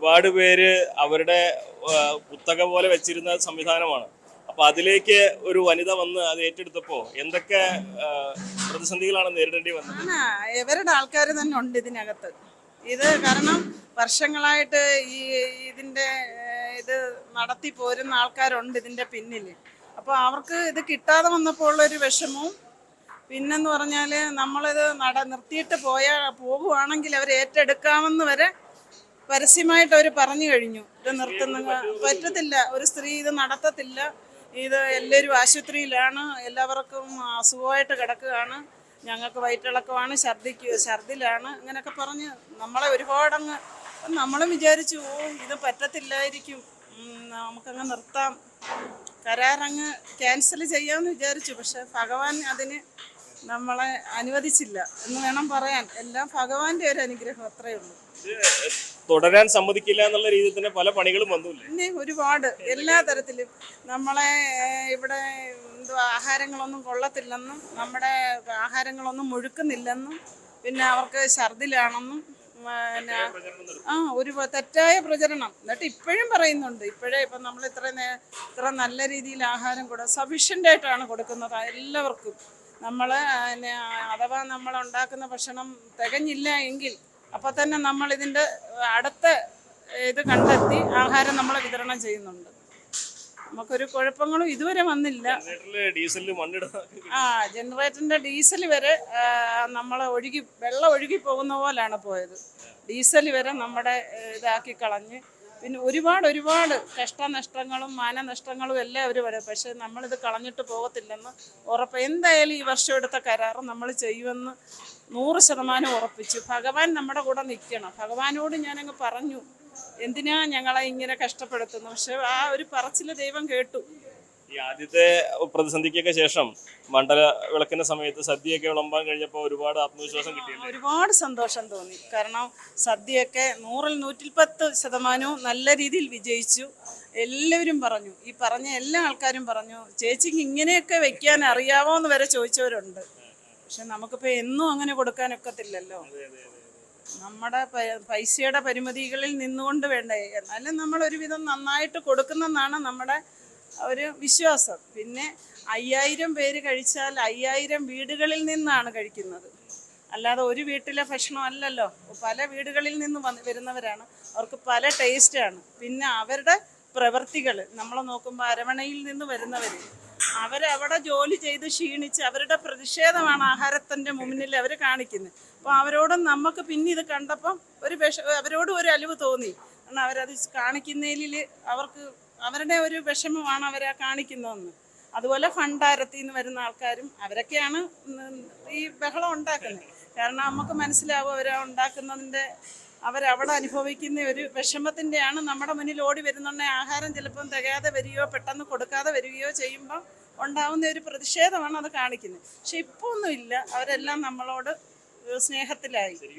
ഒരുപാട് പേര് അവരുടെ കുത്തക പോലെ വെച്ചിരുന്ന സംവിധാനമാണ്. അപ്പൊ അതിലേക്ക് ഒരു വനിത വന്ന് അത് ഏറ്റെടുത്തപ്പോ എന്തൊക്കെ പ്രതിസന്ധികളാണ് നേരിടേണ്ടി വന്നത്? ഇവരുടെ ആൾക്കാർ തന്നെ ഉണ്ട് ഇതിനകത്ത്. ഇത് കാരണം വർഷങ്ങളായിട്ട് ഈ ഇതിന്റെ ഇത് നടത്തി പോരുന്ന ആൾക്കാരുണ്ട് ഇതിന്റെ പിന്നിൽ. അപ്പോൾ അവർക്ക് ഇത് കിട്ടാതെ വന്നപ്പോൾ ഉള്ളൊരു വിഷമവും, പിന്നെന്ന് പറഞ്ഞാൽ നമ്മളിത് നിർത്തിയിട്ട് പോകുവാണെങ്കിൽ അവർ ഏറ്റെടുക്കാമെന്ന് വരെ പരസ്യമായിട്ട് അവർ പറഞ്ഞു കഴിഞ്ഞു. ഇത് നിർത്തുന്ന പറ്റത്തില്ല, ഒരു സ്ത്രീ ഇത് നടത്തത്തില്ല, ഇത് എല്ലാവരും ആശുപത്രിയിലാണ്, എല്ലാവർക്കും അസുഖമായിട്ട് കിടക്കുകയാണ്, ഞങ്ങൾക്ക് വയറ്റിളക്കമാണ്, ഛർദിലാണ്, അങ്ങനെയൊക്കെ പറഞ്ഞ് നമ്മളെ ഒരുപാടങ്ങ് നമ്മളും വിചാരിച്ചു ഇത് പറ്റത്തില്ലായിരിക്കും, നമുക്കങ്ങ് നിർത്താം, കരാറങ്ങ് ക്യാൻസൽ ചെയ്യാമെന്ന് വിചാരിച്ചു. പക്ഷെ ഭഗവാൻ അതിന് നമ്മളെ അനുവദിച്ചില്ല എന്ന് വേണം പറയാൻ. എല്ലാം ഭഗവാന്റെ ഒരു അനുഗ്രഹം, അത്രയേ ഉള്ളൂ. തുടരാൻ സമ്മതിക്കില്ല എന്നുള്ള രീതിയിൽ തന്നെ പല പണികളും വന്നില്ലേ? പിന്നെ ഒരുപാട് എല്ലാ തരത്തിലും നമ്മളെ ഇവിടെ ആഹാരങ്ങളൊന്നും കൊള്ളത്തില്ലെന്നും, നമ്മുടെ ആഹാരങ്ങളൊന്നും മുഴുക്കുന്നില്ലെന്നും, പിന്നെ അവർക്ക് ഛർദിലാണെന്നും, പിന്നെ ഒരു തെറ്റായ പ്രചരണം. എന്നിട്ട് ഇപ്പോഴും പറയുന്നുണ്ട്. ഇപ്പം നമ്മൾ ഇത്ര നല്ല രീതിയിൽ ആഹാരം സഫീഷ്യൻ്റ് ആയിട്ടാണ് കൊടുക്കുന്നത് എല്ലാവർക്കും. നമ്മൾ അഥവാ നമ്മൾ ഉണ്ടാക്കുന്ന ഭക്ഷണം തികഞ്ഞില്ല എങ്കിൽ അപ്പോൾ തന്നെ നമ്മൾ ഇതിൻ്റെ അടുത്ത ഇത് കണ്ടെത്തി ആഹാരം നമ്മൾ വിതരണം ചെയ്യുന്നുണ്ട്. നമുക്കൊരു കുഴപ്പങ്ങളും ഇതുവരെ വന്നില്ല. ജനറേറ്ററിൻ്റെ ഡീസൽ വരെ നമ്മൾ വെള്ളം ഒഴുകി പോകുന്ന പോലാണ് പോയത്. ഡീസൽ വരെ നമ്മുടെ ഇതാക്കി കളഞ്ഞ്. പിന്നെ ഒരുപാട് കഷ്ടനഷ്ടങ്ങളും മാനനഷ്ടങ്ങളും എല്ലാം അവർ വരും. പക്ഷേ നമ്മളിത് കളഞ്ഞിട്ട് പോകത്തില്ലെന്ന് ഉറപ്പ്. എന്തായാലും ഈ വർഷം എടുത്ത കരാറ് നമ്മൾ ചെയ്യുമെന്ന് 100% ഉറപ്പിച്ചു. ഭഗവാൻ നമ്മുടെ കൂടെ നിൽക്കണം. ഭഗവാനോട് ഞാനങ്ങ് പറഞ്ഞു, എന്തിനാ ഞങ്ങളെ ഇങ്ങനെ കഷ്ടപ്പെടുത്തുന്നു. പക്ഷെ ആ ഒരു പറച്ചിൽ ദൈവം കേട്ടു. ഈ ആദ്യത്തെ പ്രതിസന്ധിക്കൊക്കെ ശേഷം മണ്ഡല വിളക്കിന്റെ സമയത്ത് സദ്യയൊക്കെ വിളമ്പാൻ കഴിഞ്ഞപ്പോൾ ഒരുപാട് ആത്മവിശ്വാസം കിട്ടിയില്ലേ? ഒരുപാട് സന്തോഷം തോന്നി. കാരണം സദ്യയൊക്കെ 100-ൽ 110% നല്ല രീതിയിൽ വിജയിച്ചു. എല്ലാവരും പറഞ്ഞു, ഈ പറഞ്ഞ എല്ലാ ആൾക്കാരും പറഞ്ഞു, ചേച്ചിക്ക് ഇങ്ങനെയൊക്കെ വെക്കാൻ അറിയാവോ എന്ന് വരെ ചോദിച്ചവരുണ്ട്. പക്ഷെ നമുക്കിപ്പോൾ എന്നും അങ്ങനെ കൊടുക്കാനൊക്കത്തില്ലല്ലോ. നമ്മുടെ പൈസയുടെ പരിമിതികളിൽ നിന്നുകൊണ്ട് വേണ്ടേ. എന്നാലും നമ്മൾ ഒരുവിധം നന്നായിട്ട് കൊടുക്കുന്നെന്നാണ് നമ്മുടെ ഒരു വിശ്വാസം. പിന്നെ 5000 പേര് കഴിച്ചാൽ 5000 വീടുകളിൽ നിന്നാണ് കഴിക്കുന്നത്, അല്ലാതെ ഒരു വീട്ടിലെ ഭക്ഷണം അല്ലല്ലോ. പല വീടുകളിൽ നിന്ന് വരുന്നവരാണ്, അവർക്ക് പല ടേസ്റ്റാണ്. പിന്നെ അവരുടെ പ്രവൃത്തികൾ നമ്മൾ നോക്കുമ്പോൾ അരവണയിൽ നിന്ന് വരുന്നവർ, അവരവിടെ ജോലി ചെയ്ത് ക്ഷീണിച്ച് അവരുടെ പ്രതിഷേധമാണ് ആഹാരത്തിൻ്റെ മുന്നിൽ അവർ കാണിക്കുന്നത്. അപ്പോൾ അവരോടും നമുക്ക് പിന്നെ ഇത് കണ്ടപ്പം അവരോടും ഒരു അലിവ് തോന്നി. കാരണം അവരത് കാണിക്കുന്നതിൽ അവരുടെ ഒരു വിഷമമാണ് അവരെ കാണിക്കുന്നതെന്ന്. അതുപോലെ ഭണ്ഡാരത്തിൽ നിന്ന് വരുന്ന ആൾക്കാരും അവരൊക്കെയാണ് ഈ ബഹളം ഉണ്ടാക്കുന്നത്. കാരണം നമുക്ക് മനസ്സിലാവും അവരവിടെ അനുഭവിക്കുന്ന ഒരു വിഷമത്തിൻ്റെയാണ് നമ്മുടെ മുന്നിൽ ഓടി വരുന്നുണ്ടെങ്കിൽ ആഹാരം ചിലപ്പം തികയാതെ വരികയോ പെട്ടെന്ന് കൊടുക്കാതെ വരികയോ ചെയ്യുമ്പോൾ ഉണ്ടാവുന്ന ഒരു പ്രതിഷേധമാണ് അത് കാണിക്കുന്നത്. പക്ഷെ ഇപ്പോൾ ഒന്നുമില്ല, അവരെല്ലാം നമ്മളോട് സ്നേഹത്തിലായി.